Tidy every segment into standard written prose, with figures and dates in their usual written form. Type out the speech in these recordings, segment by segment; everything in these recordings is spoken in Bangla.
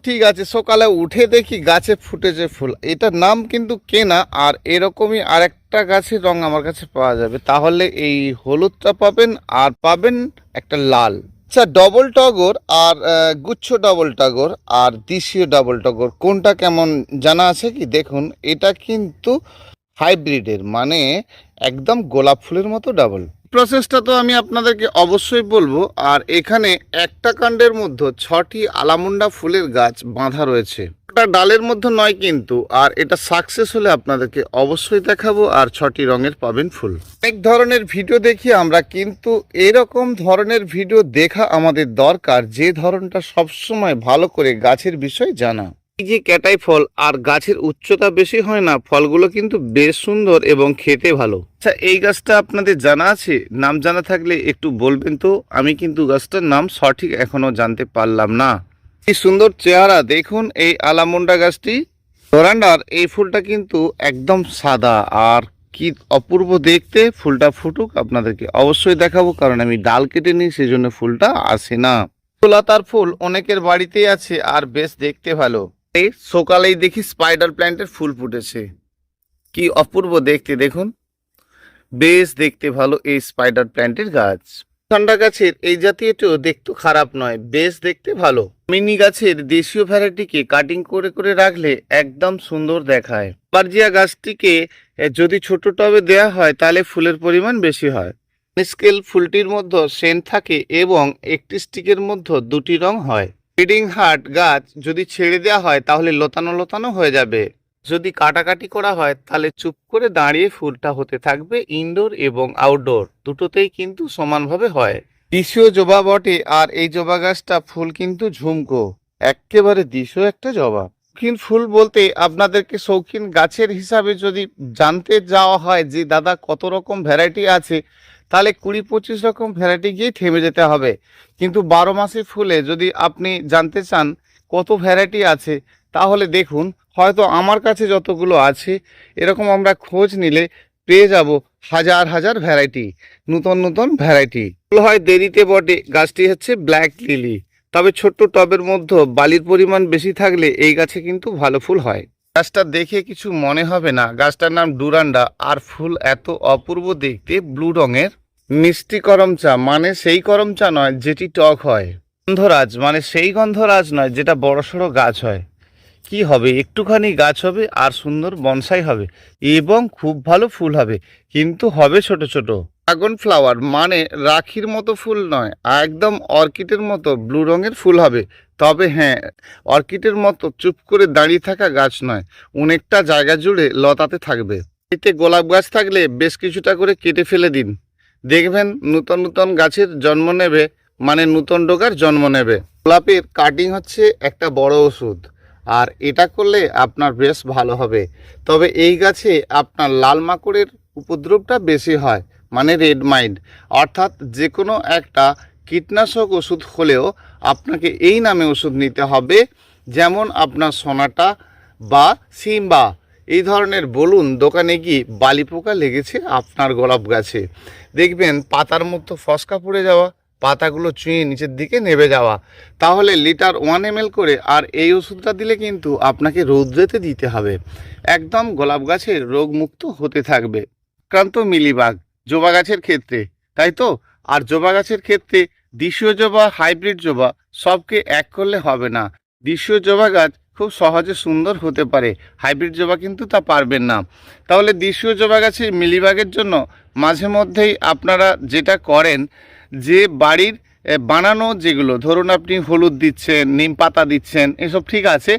ঠিক আছে, সকালে উঠে দেখি গাছে ফুটেছে ফুল, এটার নাম কিন্তু কেনা। আর এরকমই আরেকটা গাছের রং আমার কাছে পাওয়া যাবে, তাহলে এই হলুদটা পাবেন আর পাবেন একটা লাল। আচ্ছা, ডবল টগর আর গুচ্ছ ডবল টগর আর দেশীয় ডবল টগর কোনটা কেমন জানা আছে কি? দেখুন, এটা কিন্তু হাইব্রিডের, মানে একদম গোলাপ ফুলের মতো ডাবল। প্রসেসটা তো আমি আপনাদেরকে অবশ্যই বলবো। আর এখানে একটা কাণ্ডের মধ্যে 6টি আলামুন্ডা ফুলের গাছ বাঁধা রয়েছে, ওটা ডালের মধ্যে নয় কিন্তু। আর এটা সাকসেস হলে আপনাদেরকে অবশ্যই দেখাবো, আর 6টি রঙের পাবেন ফুল। অনেক ধরনের ভিডিও দেখি আমরা, কিন্তু এরকম ধরনের ভিডিও দেখা আমাদের দরকার, যে ধরনটা সবসময় ভালো করে গাছের বিষয় জানা। এই যে ক্যাটাই ফল, আর গাছের উচ্চতা বেশি হয় না, ফলগুলো কিন্তু বেশ সুন্দর এবং খেতে ভালো। আচ্ছা, এই গাছটা আপনাদের জানা আছে? নাম জানা থাকলে একটু বলবেন তো, আমি কিন্তু গাছটার নাম সঠিক এখনো জানতে পারলাম না। কি সুন্দর চেহারা দেখুন এই আলামুন্ডা গাছটি। ডোরান্ডার এই ফুলটা কিন্তু একদম সাদা, আর কি অপূর্ব দেখতে। ফুলটা ফুটুক, আপনাদেরকে অবশ্যই দেখাবো, কারণ আমি ডাল কেটে নিই, সেই জন্য ফুলটা আসে না। গোলাতার ফুল অনেকের বাড়িতেই আছে আর বেশ দেখতে ভালো। এই সকালেই দেখি স্পাইডার প্ল্যান্টের ফুল ফুটেছে, কি অপূর্ব দেখতে দেখুন, বেশ দেখতে ভালো এই স্পাইডার প্ল্যান্টের গাছ। ঠান্ডা গাছের এই জাতীয়টিও দেখতে খারাপ নয়, বেশ দেখতে ভালো। মিনি গাছের দেশীয় ভ্যারাইটিকে কাটিং করে করে রাখলে একদম সুন্দর দেখায়। পারজিয়া গাছটিকে যদি ছোট টবে দেওয়া হয় তাহলে ফুলের পরিমাণ বেশি হয়। স্কেল ফুলটির মধ্যে সেন্ট থাকে এবং একটি স্টিকের মধ্যে 2টি রং হয়। ব্রিডিং হার্ট গাছ যদি ছেড়ে দেওয়া হয় তাহলে লতানো লতানো হয়ে যাবে। যদি কাটাকাটি করা হয় তাহলে চুপ করে দাঁড়িয়ে ফুলটা হতে থাকবে। ইনডোর এবং আউটডোর দুটোতেই কিন্তু সমানভাবে হয়। দেশীয় জবা বটে, আর এই জবা গাছটা ফুল কিন্তু ঝুমকো, একেবারে দেশীয় একটা জবা। শৌখিন ফুল বলতে আপনাদেরকে শৌখিন গাছের হিসাবে যদি জানতে যাওয়া হয় যে দাদা কত রকম ভ্যারাইটি আছে, তাহলে 20-25 রকম ভ্যারাইটি গিয়ে থেমে যেতে হবে। কিন্তু 12 মাসে ফুলে যদি আপনি জানতে চান কত ভ্যারাইটি আছে, তাহলে দেখুন, হয়তো আমার কাছে যতগুলো আছে, এরকম আমরা খোঁজ নিলে পেয়ে যাব হাজার হাজার ভ্যারাইটি, নতুন নতুন ভ্যারাইটি। ফুল হয় দেরিতে বটে, গাছটি হচ্ছে ব্ল্যাক লিলি, তবে ছোট্ট টবের মধ্যে বালির পরিমাণ বেশি থাকলে এই গাছে কিন্তু ভালো ফুল হয়। গাছটা দেখে কিছু মনে হবে না, গাছটার নাম ডুরান্ডা, আর ফুল এত অপূর্ব দেখতে, ব্লু রঙের। মিষ্টি করম চা মানে সেই করম চা নয় যেটি টক হয়। গন্ধরাজ মানে সেই গন্ধরাজ নয় যেটা বড়সড় গাছ হয়। কি হবে, একটুখানি গাছ হবে আর সুন্দর বনসাই হবে এবং খুব ভালো ফুল হবে, কিন্তু হবে ছোট ছোট। ড্রাগন ফ্লাওয়ার মানে রাখির মতো ফুল নয়, একদম অর্কিডের মতো ব্লু রঙের ফুল হবে। তবে হ্যাঁ, অর্কিডের মতো চুপ করে দাঁড়িয়ে থাকা গাছ নয়, অনেকটা জায়গা জুড়ে লতাতে থাকবে। এতে গোলাপ গাছ থাকলে বেশ কিছুটা করে কেটে ফেলে দিন, দেখবেন নূতন নূতন গাছের জন্ম নেবে, মানে নূতন ডোগার জন্ম নেবে। গোলাপের কাটিং হচ্ছে একটা বড় ওষুধ, আর এটা করলে আপনার বেশ ভালো হবে। তবে এই গাছে আপনার লাল মাকড়ের উপদ্রবটা বেশি হয়, মানে রেড মাইট। অর্থাৎ যে কোনো একটা কীটনাশক ওষুধ হলেও আপনাকে এই নামে ওষুধ নিতে হবে, যেমন আপনার সোনাটা বা সিম্বা এই ধরনের বলুন। দোকানে গিয়ে বালি পোকা লেগেছে আপনার গোলাপ গাছে, দেখবেন পাতার মধ্যে ফসকা পড়ে যাওয়া, পাতাগুলো চুঁয়ে নিচের দিকে নেমে যাওয়া, তাহলে লিটার 1 ml করে। আর এই ওষুধটা দিলে কিন্তু আপনাকে রৌদ্রেতে দিতে হবে, একদম গোলাপ গাছের রোগমুক্ত হতে থাকবে। আক্রান্ত মিলিবাগ জবা গাছের ক্ষেত্রে, তাই তো? আর জবা গাছের ক্ষেত্রে দেশীয় জবা, হাইব্রিড জবা সবকে এক করলে হবে না। দেশীয় জবা গাছ খুব সহজে সুন্দর হতে পারে, হাইব্রিড জবা কিন্তু তা পারবেন না। তাহলে দেশীয় জবা গাছে মিলিবাগের জন্য মাঝে মধ্যেই আপনারা যেটা করেন, যে বাড়ির বানানো যেগুলো, ধরুন আপনি হলুদ দিচ্ছেন, নিম পাতা দিচ্ছেন, এসব ঠিক আছে।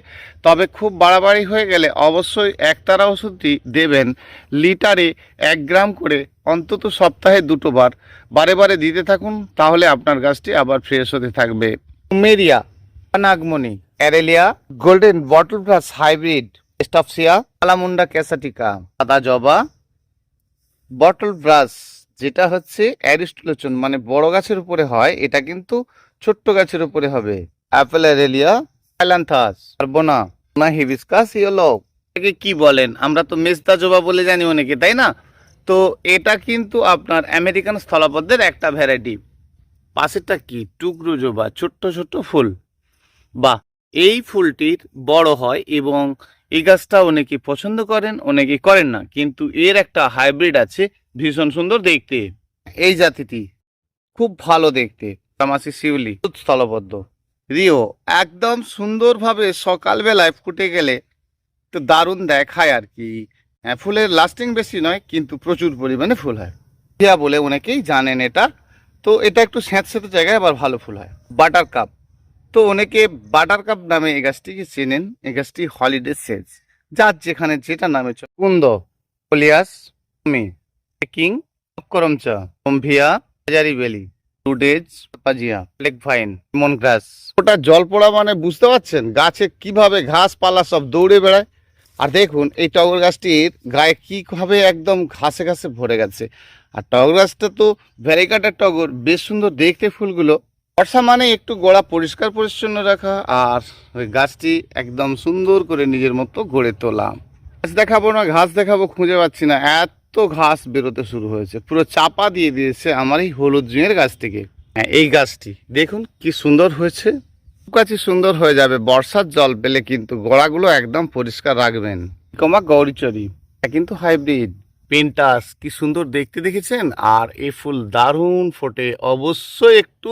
তবে খুব বাড়াবাড়ি হয়ে গেলে অবশ্যই একতারা ওষুধটি দেবেন, লিটারে 1 গ্রাম করে, অন্তত সপ্তাহে 2 বার, বারে বারে দিতে থাকুন, তাহলে আপনার গাছটি আবার ফ্রেশ হতে থাকবে। মেরিয়া, নাগমণি, অ্যারেলিয়া, গোল্ডেন বটল গ্রাস হাইব্রিড, স্টপসিয়া, আলামুন্ডা ক্যাসাটিকা, সাদা জবা, বটল ব্রাশ যেটা হচ্ছে অ্যারিস্টলোচন, মানে বড় গাছের উপরে হয়, এটা কিন্তু ছোট্ট গাছের উপরে হবে। অ্যাপেল অ্যারেলিয়া, অ্যালান্থাস, কার্বোনা, না হিবিস্কাস ইয়েলো, এটাকে কি বলেন? আমরা তো মেজদা জবা বলে জানি অনেকে, তাই না? তো এটা কিন্তু আপনার আমেরিকান স্থলপদ্মের একটা ভ্যারাইটি। পাশেরটা কি? টুকরো জবা, ছোট্ট ছোট্ট ফুল। বাহ, এই ফুলটির বড় হয় এবং এই গাছটা অনেকে পছন্দ করেন, অনেকে করেন না, কিন্তু এর একটা হাইব্রিড আছে, ভীষণ সুন্দর দেখতে। এই জাতিটি খুব ভালো দেখতে। তামাসি শিউলি, স্থলবদ্ধ, রিও একদম সুন্দরভাবে সকালবেলায় ফুটে গেলে তো দারুণ দেখায় আর কি। হ্যাঁ, ফুলের লাস্টিং বেশি নয়, কিন্তু প্রচুর পরিমাণে ফুল হয়। রিয়া বলে অনেকেই জানেন এটা। তো এটা একটু স্যাঁতস্যাঁতে জায়গায় আবার ভালো ফুল হয়। বাটার কাপ, তো অনেকে বাটার কাপ নামে এই গাছটিকে চেনেন। এই গাছটি হলিডে সেজ, যার যেখানে যেটা নামে কুন্দ, পলিয়াস, কিং, করমচা, কম্ভিয়া, হাজারি বেলি, today's, Pajia, black vine, lemon গ্রাস। ওটা জল পড়া মানে বুঝতে পারছেন গাছে কিভাবে ঘাস পালা সব দৌড়ে বেড়ায়। আর দেখুন এই টগর গাছটির গায়ে কিভাবে একদম ঘাসে ঘাসে ভরে গেছে। আর টগর গাছটা তো ভ্যারিগাটার টগর, বেশ সুন্দর দেখতে ফুলগুলো। বর্ষা মানে একটু গোড়া পরিষ্কার পরিচ্ছন্ন রাখা, আর ওই গাছটি একদম সুন্দর করে নিজের মতো গড়ে তোলা। ঘাস দেখাবো না ঘাস দেখাবো খুঁজে পাচ্ছি না, এত ঘাস বেরোতে শুরু হয়েছে, পুরো চাপা দিয়ে দিয়েছে আমার এই হলুদ জুঁয়ের গাছ থেকে। হ্যাঁ, এই গাছটি দেখুন কি সুন্দর হয়েছে, গাছই সুন্দর হয়ে যাবে বর্ষার জল পেলে, কিন্তু গোড়াগুলো একদম পরিষ্কার রাখবেন। কমা গৌরীচরি, এটা কিন্তু হাইব্রিড। পেন্টাস কি সুন্দর দেখতে দেখেছেন, আর এই ফুল দারুণ ফোটে। অবশ্যই একটু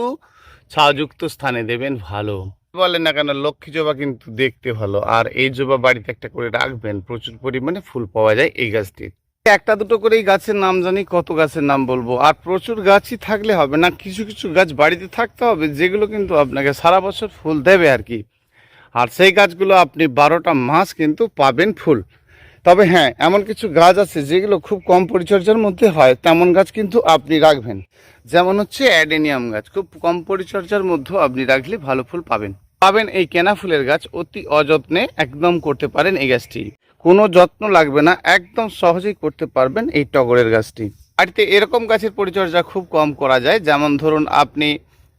ছায়াযুক্ত স্থানে দেবেন, ভালো বলেন না কেন, লক্ষ্মী জবা কিন্তু দেখতে ভালো। আর এই জবা বাড়িতে একটা করে রাখবেন, প্রচুর পরিমাণে ফুল পাওয়া যায় এই গাছটির। একটা দুটো করে এই গাছের নাম জানি, কত গাছের নাম বলবো। আর প্রচুর গাছই থাকলে হবে না, কিছু কিছু গাছ বাড়িতে থাকতে হবে যেগুলো কিন্তু আপনাকে সারা বছর ফুল দেবে আর কি। আর সেই গাছগুলো আপনি 12টা মাস কিন্তু পাবেন ফুল। তবে হ্যাঁ, এমন কিছু গাছ আছে যেগুলো খুব কম পরিচর্যার মধ্যে হয়, তেমন গাছ কিন্তু আপনি রাখবেন। যেমন হচ্ছে অ্যাডেনিয়াম গাছ, খুব কম পরিচর্যার মধ্যেও আপনি রাখলে ভালো ফুল পাবেন। এই কেনা ফুলের গাছ অতি অযত্নে একদম করতে পারেন এই গাছটি, কোনো যত্ন লাগবে না, একদম সহজেই করতে পারবেন এই টগরের গাছটি। বাড়িতে এরকম গাছের পরিচর্যা খুব কম করা যায়, যেমন ধরুন আপনি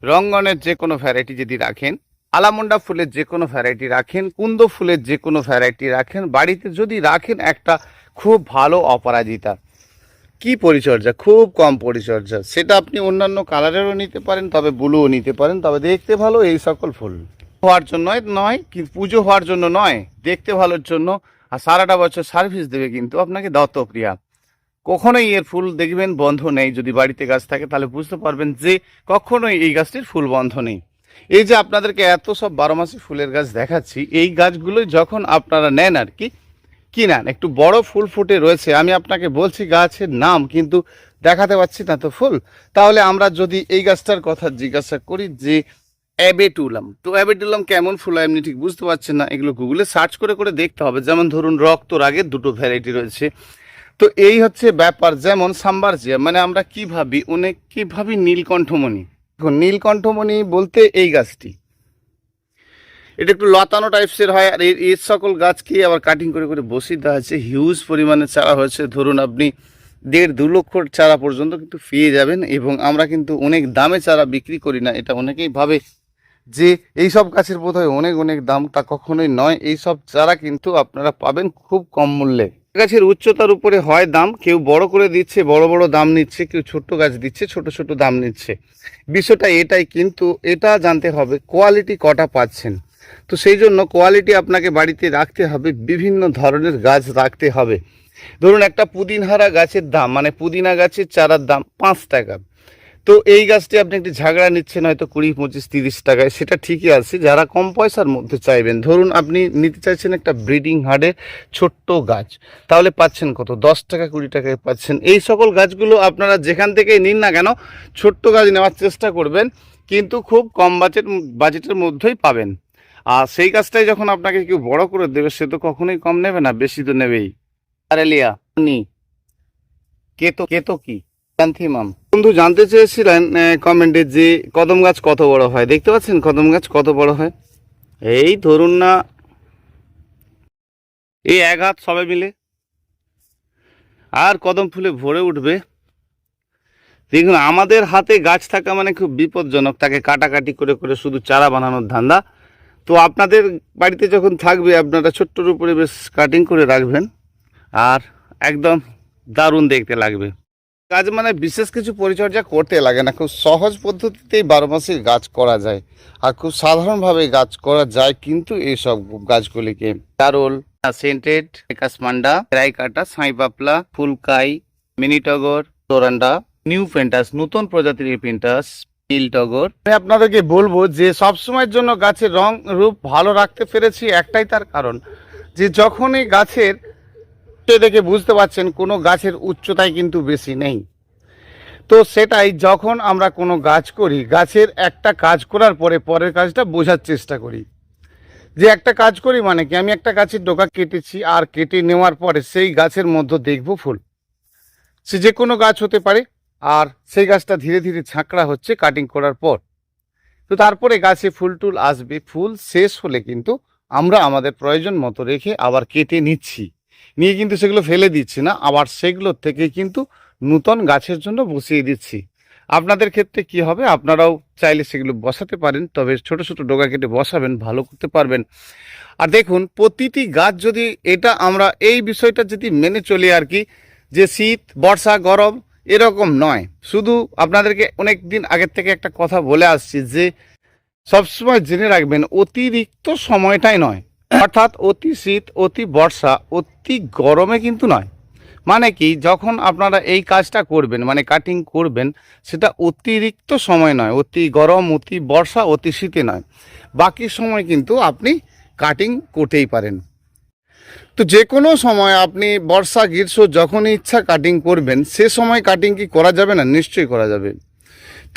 রঙ্গনের যে কোনো ভ্যারাইটি যদি রাখেন, আলামন্ডা ফুলের যে কোনো ভ্যারাইটি রাখেন, কুন্দ ফুলের যে কোনো ভ্যারাইটি রাখেন, বাড়িতে যদি রাখেন একটা খুব ভালো অপরাজিতা। কি পরিচর্যা, খুব কম পরিচর্যা, সেটা আপনি অন্যান্য কালারেরও নিতে পারেন, তবে ব্লুও নিতে পারেন, তবে দেখতে ভালো এই সকল ফুল হওয়ার জন্য নয়, কি পুজো হওয়ার জন্য নয়, দেখতে ভালোর জন্য। আর সারাটা বছর সার্ভিস দেবে কিন্তু আপনাকে দত্তক্রিয়া। কখনোই এর ফুল দেখবেন বন্ধ নেই। যদি বাড়িতে গাছ থাকে তাহলে বুঝতে পারবেন যে কখনোই এই গাছটির ফুল বন্ধ নেই। এই যে আপনাদেরকে এত সব 12 মাসি ফুলের গাছ দেখাচ্ছি, এই গাছগুলোই যখন আপনারা নেন আর কি, কি নেন একটু বড় ফুল ফুটে রয়েছে, আমি আপনাকে বলছি গাছের নাম, কিন্তু দেখাতে পাচ্ছি না তো ফুল। তাহলে আমরা যদি এই গাছটার কথা জিজ্ঞাসা করি যে অ্যাবেটুলাম, তো অ্যাবেটুলাম কেমন ফুল হয় এমনি ঠিক বুঝতে পারছেন না, এগুলো গুগলে সার্চ করে করে দেখতে হবে। যেমন ধরুন রক্ত রাগের দুটো ভ্যারাইটি রয়েছে। তো এই হচ্ছে ব্যাপার। যেমন সাম্বারজিয়া মানে আমরা কি ভাবি, অনেক কি ভাবি নীলকণ্ঠমণি। দেখুন নীলকণ্ঠমণি বলতে এই গাছটি, এটা একটু লতানো টাইপসের হয়। আর এর সকল গাছকে আবার কাটিং করে করে বসিয়ে দেওয়া হয়েছে, হিউজ পরিমাণে চারা হয়েছে। ধরুন আপনি 1.5-2 লক্ষ চারা পর্যন্ত কিন্তু পেয়ে যাবেন। এবং আমরা কিন্তু অনেক দামে চারা বিক্রি করি না, এটা অনেকেই ভাবে যে এই সব গাছের বোধহয় অনেক অনেক দাম, তা কখনোই নয়। এই সব চারা কিন্তু আপনারা পাবেন খুব কম মূল্যে। গাছের উচ্চতার উপরে হয় দাম, কেউ বড় করে দিচ্ছে বড় বড় দাম নিচ্ছে, কেউ ছোট্ট গাছ দিচ্ছে ছোট ছোট দাম নিচ্ছে। বিষয়টা এটাই, কিন্তু এটা জানতে হবে কোয়ালিটি কটা পাচ্ছেন। তো সেই জন্য কোয়ালিটি আপনাকে বাড়িতে রাখতে হবে, বিভিন্ন ধরনের গাছ রাখতে হবে। ধরুন একটা পুদিনহারা গাছের দাম, মানে পুদিনা গাছের চারার দাম 5 টাকা। তো এই গাছটি আপনি একটি ঝাগড়া নিচ্ছেন হয়তো 20, 25, 30 টাকায়, সেটা ঠিকই আছে। যারা কম পয়সার মধ্যে চাইবেন, ধরুন আপনি নিতে চাইছেন একটা ব্রিডিং হার্ডের ছোট্ট গাছ, তাহলে পাচ্ছেন কত, 10 টাকা 20 টাকায় পাচ্ছেন। এই সকল গাছগুলো আপনারা যেখান থেকেই নিন না কেন, ছোট্ট গাছ নেওয়ার চেষ্টা করবেন, কিন্তু খুব কম বাজেটের মধ্যেই পাবেন। আর সেই গাছটাই যখন আপনাকে কেউ বড় করে দেবে, সে তো কখনোই কম নেবে না, বেশি তো নেবেই। আরেলিয়া নি কেতো কি প্যান্থিমাম। বন্ধু জানতে চেয়েছিলেন কমেন্টে যে কদম গাছ কত বড় হয়। দেখতে পাচ্ছেন কদম গাছ কত বড় হয়, এই ধরুন না এই 1 হাত সবাই মিলে। আর কদম ফুলে ভরে উঠবে। দেখুন আমাদের হাতে গাছ থাকা মানে খুব বিপজ্জনক, তাকে কাটাকাটি করে করে শুধু চারা বানানোর ধান্দা। তো আপনাদের বাড়িতে যখন থাকবে, আপনারা ছোট্টর উপরে বেশ কাটিং করে রাখবেন, আর একদম দারুণ দেখতে লাগবে। গাছ মানে বিশেষ কিছু পরিচর্যা করতে লাগে না, খুব সহজ পদ্ধতিতেই 12 মাসের গাছ করা যায় আর খুব সাধারণভাবে গাছ করা যায় কিন্তু এইসব গাছগুলিকে চারোল, সেন্টেড, কাসমান্ডা, রাইকাটা, সাই পাপলা, ফুলকাই, মিনি টগর, তোরান্ডা, নিউ পেন্টাস, নতুন প্রজাতির পেন্টাস, নীল টগর। আমি আপনাদেরকে বলবো যে সবসময়ের জন্য গাছের রং রূপ ভালো রাখতে পেরেছি একটাই তার কারণ, যে যখনই গাছের দেখে বুঝতে পারছেন কোনো গাছের উচ্চতায় কিন্তু বেশি নেই, তো সেটাই যখন আমরা কোনো গাছ করি, গাছের একটা কাজ করার পরে পরের কাজটা বোঝার চেষ্টা করি। যে একটা কাজ করি মানে কি, আমি একটা গাছের ডোকা কেটেছি আর কেটে নেওয়ার পরে সেই গাছের মধ্যে দেখব ফুল, সে যে কোনো গাছ হতে পারে, আর সেই গাছটা ধীরে ধীরে ঝাঁকড়া হচ্ছে কাটিং করার পর। তো তারপরে গাছে ফুল টুল আসবে, ফুল শেষ হলে কিন্তু আমরা আমাদের প্রয়োজন মতো রেখে আবার কেটে নিচ্ছি, নিয়ে কিন্তু সেগুলো ফেলে দিচ্ছি না, আবার সেগুলোর থেকে কিন্তু নূতন গাছের জন্য বসিয়ে দিচ্ছি। আপনাদের ক্ষেত্রে কি হবে, আপনারাও চাইলে সেগুলো বসাতে পারেন, তবে ছোট ছোট ডগা কেটে বসাবেন, ভালো করতে পারবেন। আর দেখুন প্রতিটি গাছ যদি এটা আমরা এই বিষয়টা যদি মেনে চলি আর কি, যে শীত বর্ষা গরম এরকম নয়, শুধু আপনাদেরকে অনেক দিন আগের থেকে একটা কথা বলে আসছি যে সবসময় জেনে রাখবেন অতিরিক্ত সময়টাই নয়, অর্থাৎ অতি শীত অতি বর্ষা অতি গরমে কিন্তু নয়। মানে কি, যখন আপনারা এই কাজটা করবেন মানে কাটিং করবেন, সেটা অতিরিক্ত সময় নয়, অতি গরম অতি বর্ষা অতি শীতে নয়, বাকি সময় কিন্তু আপনি কাটিং করতেই পারেন। তো যে কোনো সময় আপনি বর্ষা গ্রীষ্ম যখনই ইচ্ছা কাটিং করবেন, সে সময় কাটিং কি করা যাবে না? নিশ্চয়ই করা যাবে।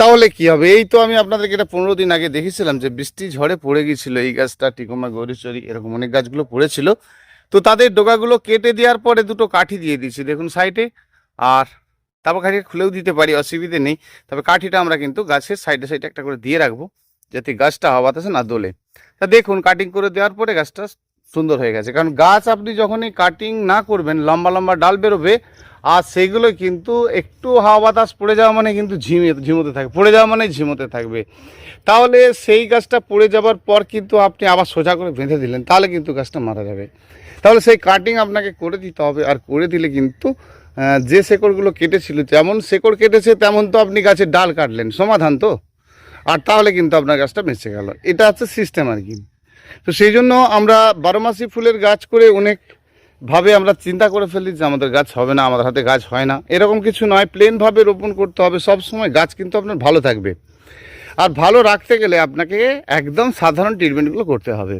তাহলে কি হবে, এই তো আমি আপনাদেরকে এটা 15 দিন আগে দেখেছিলাম যে বৃষ্টি ঝড়ে পড়ে গিয়েছিল এই গাছটা, টিকোমা গৌরীচরি এরকম অনেক গাছগুলো পড়েছিল। তো তাদের ডোকাগুলো কেটে দেওয়ার পরে দুটো কাঠি দিয়ে দিয়েছি দেখুন সাইডে, আর তারপর কাঠিটা খুলেও দিতে পারি, অসুবিধে নেই। তবে কাঠিটা আমরা কিন্তু গাছের সাইডে সাইডে একটা করে দিয়ে রাখবো, যাতে গাছটা হাওয়া বাতাসে না দোলে। তা দেখুন কাটিং করে দেওয়ার পরে গাছটা সুন্দর হয়ে গেছে, কারণ গাছ আপনি যখনই কাটিং না করবেন লম্বা লম্বা ডাল বেরোবে, আর সেগুলো কিন্তু একটু হাওয়া বাতাস পড়ে যাওয়া মানে কিন্তু ঝিমোতে থাকবে, পড়ে যাওয়া মানে ঝিমোতে থাকবে। তাহলে সেই গাছটা পড়ে যাবার পর কিন্তু আপনি আবার সোজা করে বেঁধে দিলেন, তাহলে কিন্তু গাছটা মারা যাবে। তাহলে সেই কাটিং আপনাকে করে দিতে হবে, আর করে দিলে কিন্তু যে শেকড়গুলো কেটেছিল, যেমন শেকড় কেটেছে তেমন তো আপনি গাছের ডাল কাটলেন, সমাধান তো, আর তাহলে কিন্তু আপনার গাছটা বেঁচে গেল। এটা হচ্ছে সিস্টেম আর কি। তো সেই জন্য আমরা 12 মাসি ফুলের গাছ করে অনেকভাবে আমরা চিন্তা করে ফেলি যে আমাদের গাছ হবে না, আমাদের হাতে গাছ হয় না, এরকম কিছু নয়। প্লেনভাবে রোপণ করতে হবে, সব সময় গাছ কিন্তু আপনার ভালো থাকবে। আর ভালো রাখতে গেলে আপনাকে একদম সাধারণ ট্রিটমেন্টগুলো করতে হবে।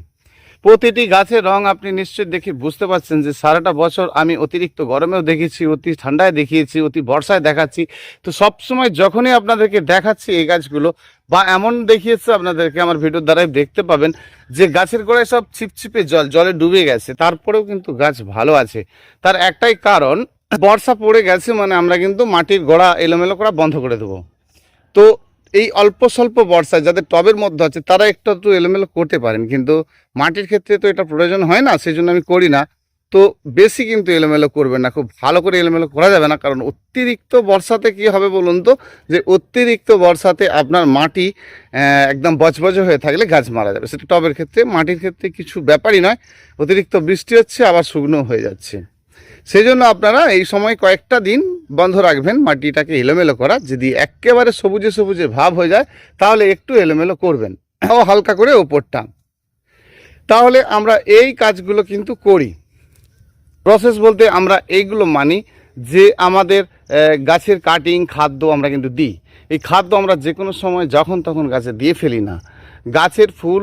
প্রতিটি গাছের রং আপনি নিশ্চয়ই দেখে বুঝতে পারছেন যে সারাটা বছর আমি অতিরিক্ত গরমেও দেখেছি, অতি ঠান্ডায় দেখিয়েছি, অতি বর্ষায় দেখাচ্ছি। তো সবসময় যখনই আপনাদেরকে দেখাচ্ছি এই গাছগুলো, বা এমন দেখিয়েছে আপনাদেরকে আমার ভিডিওর দ্বারাই দেখতে পাবেন যে গাছের গোড়ায় সব ছিপছিপে জলে ডুবে গেছে, তারপরেও কিন্তু গাছ ভালো আছে। তার একটাই কারণ, বর্ষা পড়ে গেছে মানে আমরা কিন্তু মাটির গোড়া এলোমেলো করা বন্ধ করে দেবো। তো এই অল্প স্বল্প বর্ষায় যাদের টবের মধ্যে আছে তারা একটু একটু এলোমেলো করতে পারেন, কিন্তু মাটির ক্ষেত্রে তো এটা প্রয়োজন হয় না, সেই জন্য আমি করি না। তো বেশি কিন্তু এলোমেলো করবেন না, খুব ভালো করে এলোমেলো করা যাবে না, কারণ অতিরিক্ত বর্ষাতে কি হবে বলুন তো, যে অতিরিক্ত বর্ষাতে আপনার মাটি একদম বজবজে হয়ে থাকলে গাছ মারা যাবে। সেটা টবের ক্ষেত্রে, মাটির ক্ষেত্রে কিছু ব্যাপারই নয়। অতিরিক্ত বৃষ্টি হচ্ছে আবার শুকনো হয়ে যাচ্ছে, সেই জন্য আপনারা এই সময় কয়েকটা দিন বন্ধ রাখবেন মাটিটাকে এলোমেলো করা। যদি একেবারে সবুজে সবুজে ভাব হয়ে যায় তাহলে একটু এলোমেলো করবেন, ও হালকা করে ওপরটা। তাহলে আমরা এই কাজগুলো কিন্তু করি। প্রসেস বলতে আমরা এইগুলো মানি যে আমাদের গাছের কাটিং খাদ্য আমরা কিন্তু দিই। এই খাদ্য আমরা যে কোনো সময় যখন তখন গাছে দিয়ে ফেলি না। গাছের ফুল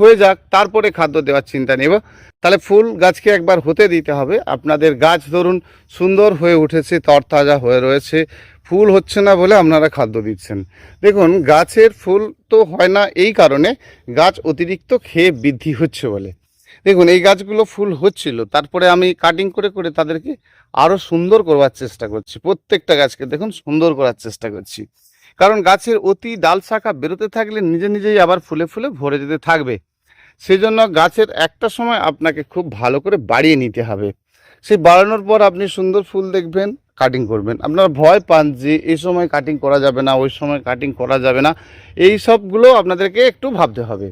হয়ে যাক, তারপরে খাদ্য দেওয়ার চিন্তা নেব। তাহলে ফুল গাছকে একবার হতে দিতে হবে। আপনাদের গাছ ধরুন সুন্দর হয়ে উঠেছে, তরতাজা হয়ে রয়েছে, ফুল হচ্ছে না বলে আপনারা খাদ্য দিচ্ছেন। দেখুন গাছের ফুল তো হয় না এই কারণে, গাছ অতিরিক্ত খেয়ে বৃদ্ধি হচ্ছে বলে। দেখুন এই গাছগুলো ফুল হচ্ছিল, তারপরে আমি কাটিং করে করে তাদেরকে আরও সুন্দর করবার চেষ্টা করছি। প্রত্যেকটা গাছকে দেখুন সুন্দর করার চেষ্টা করছি, কারণ গাছের অতি ডাল শাখা বেরোতে থাকলে নিজে নিজেই আবার ফুলে ফুলে ভরে যেতে থাকবে। সেই জন্য গাছের একটা সময় আপনাকে খুব ভালো করে বাড়িয়ে নিতে হবে। সেই বাড়ানোর পর আপনি সুন্দর ফুল দেখবেন, কাটিং করবেন। আপনারা ভয় পান যে এই সময় কাটিং করা যাবে না, ওই সময় কাটিং করা যাবে না, এই সবগুলো আপনাদেরকে একটু ভাবতে হবে।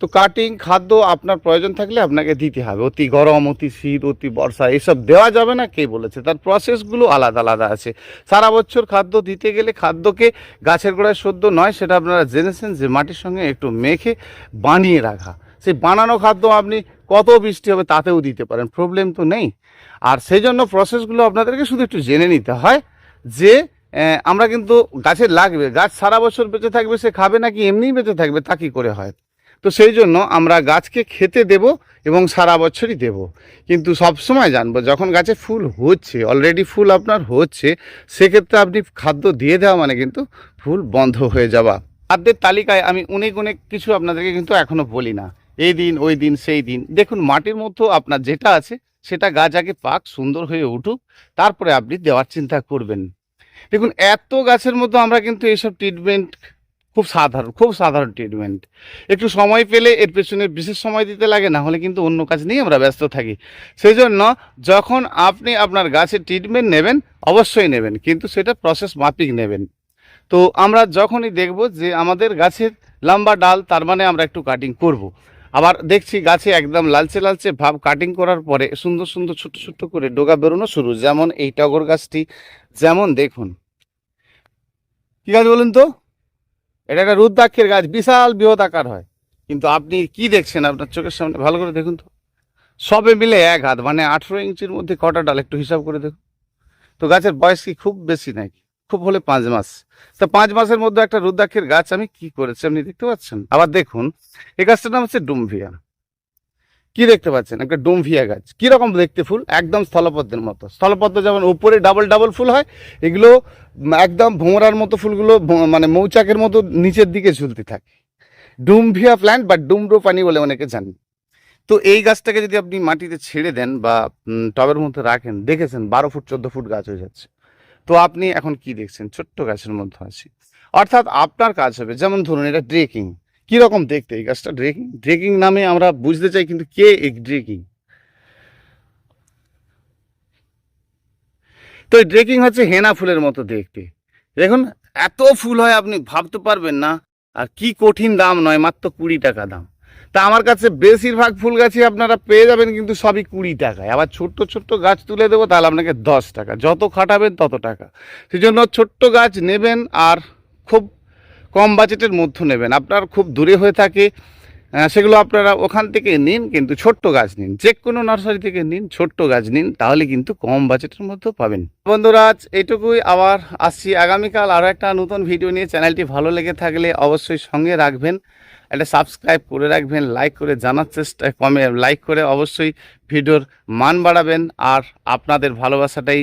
তো কাটিং খাদ্য আপনার প্রয়োজন থাকলে আপনাকে দিতে হবে। অতি গরম, অতি শীত, অতি বর্ষা এসব দেওয়া যাবে না, কে বলেছে? তার প্রসেসগুলো আলাদা আলাদা আছে। সারা বছর খাদ্য দিতে গেলে খাদ্যকে গাছের গোড়ায় সদ্য নয়, সেটা আপনারা জেনেছেন যে মাটির সঙ্গে একটু মেখে বানিয়ে রাখা। সেই বানানো খাদ্য আপনি কত বৃষ্টি হবে তাতেও দিতে পারেন, প্রবলেম তো নেই। আর সেই জন্য প্রসেসগুলো আপনাদেরকে শুধু একটু জেনে নিতে হয় যে আমরা কিন্তু গাছের লাগবে, গাছ সারা বছর বেঁচে থাকবে, সে খাবে নাকি এমনিই বেঁচে থাকবে, তা কী করে হয়? তো সেই জন্য আমরা গাছকে খেতে দেব এবং সারা বছরই দেব। কিন্তু সব সময় জানবো যখন গাছে ফুল হচ্ছে, অলরেডি ফুল আপনার হচ্ছে, সেক্ষেত্রে আপনি খাদ্য দিয়ে দেওয়া মানে কিন্তু ফুল বন্ধ হয়ে যাওয়া। খাদ্যের তালিকায় আমি অনেক অনেক কিছু আপনাদেরকে কিন্তু এখনও বলি না, এই দিন ওই দিন সেই দিন। দেখুন মাটির মধ্যে আপনার যেটা আছে সেটা গাছ আগে পাক, সুন্দর হয়ে উঠুক, তারপরে আপনি দেওয়ার চিন্তা করবেন। দেখুন এত গাছের মধ্যে আমরা কিন্তু এইসব ট্রিটমেন্ট খুব সাধারণ ট্রিটমেন্ট। একটু সময় পেলে এর পেছনে বিশেষ সময় দিতে লাগে, না হলে কিন্তু অন্য কাজ নিয়ে আমরা ব্যস্ত থাকি। সেই জন্য যখন আপনি আপনার গাছের ট্রিটমেন্ট নেবেন, অবশ্যই নেবেন, কিন্তু সেটা প্রসেস মাফিক নেবেন। তো আমরা যখনই দেখব যে আমাদের গাছের লম্বা ডাল, তার মানে আমরা একটু কাটিং করব। আবার দেখছি গাছে একদম লালচে লালচে ভাব, কাটিং করার পরে সুন্দর সুন্দর ছোট্ট ছোট্ট করে ডোগা বেরোনো শুরু, যেমন এই টগর গাছটি। যেমন দেখুন, কী গাছ বলুন তো? এটা একটা রুদ্রাক্ষের গাছ, বিশাল বৃহৎ আকার হয়, কিন্তু আপনি কি দেখছেন আপনার চোখের সামনে? ভালো করে দেখুন তো, সবে মিলে এক হাত, মানে 18 ইঞ্চির মধ্যে কটা ডাল একটু হিসাব করে দেখুন তো। গাছের বয়স কি খুব বেশি নাকি? খুব হলে 5 মাস। তো 5 মাসের মধ্যে একটা রুদ্রাক্ষের গাছ আমি কি করেছি আপনি দেখতে পাচ্ছেন? আবার দেখুন, এই গাছটার নাম হচ্ছে ডুমভিয়া। কি দেখতে পাচ্ছেন? একটা ডুমভিয়া গাছ। কিরকম দেখতে ফুল? একদম স্থলপদ্মের মতো। স্থলপদ্ম যেমন উপরে ডাবল ডাবল ফুল হয়, এগুলো একদম ভোমরার মতো ফুলগুলো মানে মৌচাকের মতো নিচের দিকে ঝুলতে থাকে। ডুমভিয়া প্ল্যান্ট বা ডুমরো পানি বলে অনেকে জানেন। তো এই গাছটাকে যদি আপনি মাটিতে ছেড়ে দেন বা টবের মধ্যে রাখেন, দেখেছেন 12 ফুট 14 ফুট গাছ হয়ে যাচ্ছে। তো আপনি এখন কি দেখছেন? ছোট্ট গাছের মধ্যে আছে। অর্থাৎ আপনার কাজ হবে, যেমন ধরুন এটা ড্রেকিং। কিরকম দেখতে এই গাছটা? ড্রেকিং ড্রেকিং নামে আমরা বুঝতে চাই, কিন্তু কে এই ড্রেকিং? তো এই ড্রেকিং হচ্ছে হেনা ফুলের মতো দেখতে। দেখুন এত ফুল হয় আপনি ভাবতে পারবেন না। আর কি কঠিন দাম নয়, মাত্র 20 টাকা দাম। তা আমার কাছে বেশিরভাগ ফুল গাছই আপনারা পেয়ে যাবেন, কিন্তু সবই 20 টাকায়। আবার ছোট্ট ছোট্ট গাছ তুলে দেবো, তাহলে আপনাকে 10 টাকা। যত খাটাবেন তত টাকা। সেই জন্য ছোট্ট গাছ নেবেন, আর খুব কম বাজেটের মধ্যে নেবেন। আপনার খুব দূরে হয়ে থাকে সেগুলো আপনারা ওখান থেকে নিন, কিন্তু ছোট্ট গাছ নিন, যে কোনো নার্সারি থেকে নিন, ছোট্ট গাছ নিন, তাহলে কিন্তু কম বাজেটের মধ্যেও পাবেন। বন্ধুরা আজ এইটুকুই, আবার আসছি আগামীকাল আরও একটা নতুন ভিডিও নিয়ে। চ্যানেলটি ভালো লেগে থাকলে অবশ্যই সঙ্গে রাখবেন, একটা সাবস্ক্রাইব করে রাখবেন, লাইক করে জানার চেষ্টা, লাইক করে অবশ্যই ভিডিওর মান বাড়াবেন। আর আপনাদের ভালোবাসাটাই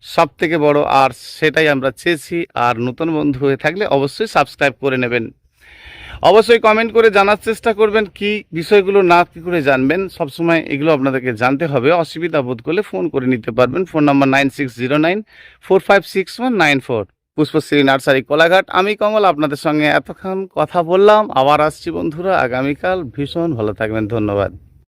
সব থেকে বড়, আর সেটাই আমরা চেয়েছি। আর নতুন বন্ধু হয়ে থাকলে অবশ্যই সাবস্ক্রাইব করে নেবেন। অবশ্যই কমেন্ট করে জানার চেষ্টা করবেন কি বিষয়গুলো না কি করে জানবেন। সবসময় এগুলো আপনাদেরকে জানতে হবে। অসুবিধা বোধ করলে ফোন করে নিতে পারবেন। Phone number 9609456194। Pushpashree nursery, Kolaghat. আমি কমল আপনাদের সঙ্গে এতক্ষণ কথা বললাম। আবার আসছি বন্ধুরা আগামীকাল। ভীষণ ভালো থাকবেন। ধন্যবাদ।